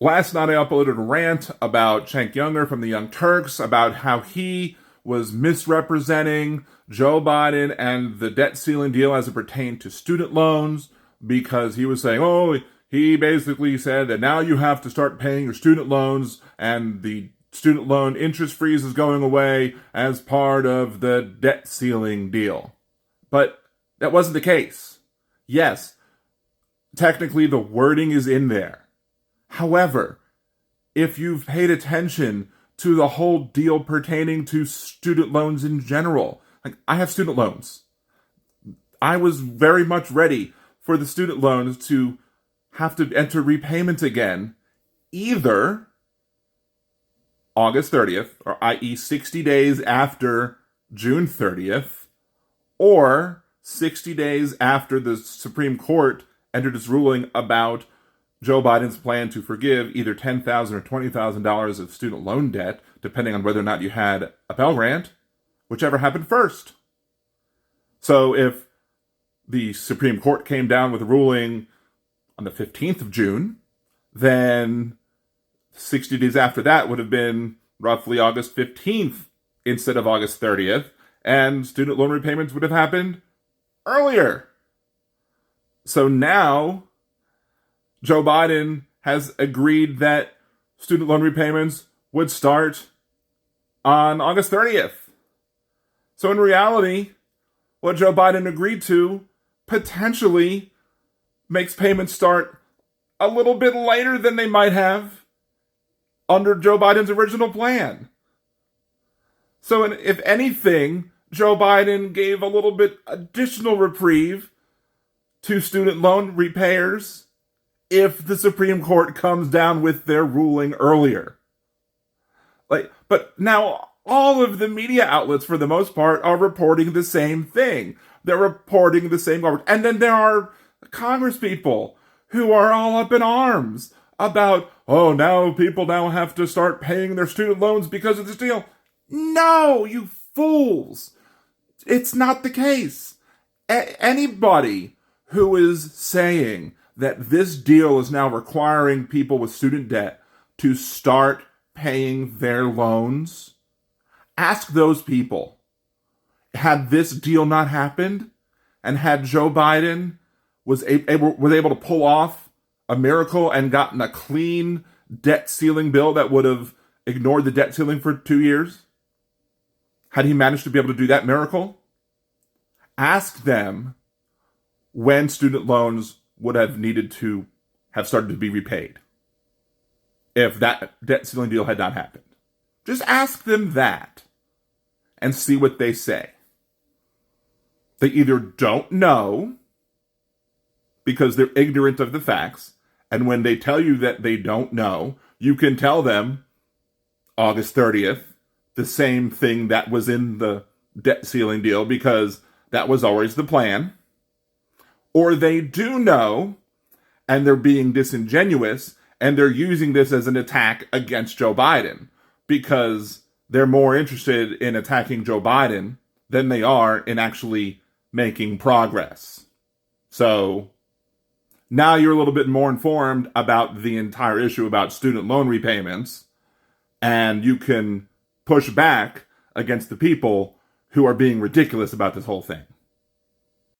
Last night I uploaded a rant about Cenk Younger from the Young Turks about how he was misrepresenting Joe Biden and the debt ceiling deal as it pertained to student loans, because he was saying, he basically said that now you have to start paying your student loans and the student loan interest freeze is going away as part of the debt ceiling deal. But that wasn't the case. Yes, technically the wording is in there. However, if you've paid attention to the whole deal pertaining to student loans in general, like I have student loans. I was very much ready for the student loans to have to enter repayment again, either August 30th, or i.e. 60 days after June 30th, or 60 days after the Supreme Court entered its ruling about Joe Biden's plan to forgive either $10,000 or $20,000 of student loan debt, depending on whether or not you had a Pell Grant, whichever happened first. So if the Supreme Court came down with a ruling on the 15th of June, then 60 days after that would have been roughly August 15th instead of August 30th, and student loan repayments would have happened earlier. So now Joe Biden has agreed that student loan repayments would start on August 30th. So in reality, what Joe Biden agreed to potentially makes payments start a little bit later than they might have under Joe Biden's original plan. So if anything, Joe Biden gave a little bit additional reprieve to student loan repayers if the Supreme Court comes down with their ruling earlier. But now all of the media outlets, for the most part, are reporting the same thing. They're reporting the same garbage. And then there are Congress people who are all up in arms about, now people now have to start paying their student loans because of this deal. No, you fools. It's not the case. Anybody who is saying that this deal is now requiring people with student debt to start paying their loans, ask those people, had this deal not happened, and had Joe Biden was able to pull off a miracle and gotten a clean debt ceiling bill that would have ignored the debt ceiling for 2 years, had he managed to be able to do that miracle, ask them when student loans would have needed to have started to be repaid if that debt ceiling deal had not happened. Just ask them that and see what they say. They either don't know because they're ignorant of the facts, and when they tell you that they don't know, you can tell them August 30th, the same thing that was in the debt ceiling deal, because that was always the plan. Or they do know, and they're being disingenuous, and they're using this as an attack against Joe Biden, because they're more interested in attacking Joe Biden than they are in actually making progress. So now you're a little bit more informed about the entire issue about student loan repayments, and you can push back against the people who are being ridiculous about this whole thing.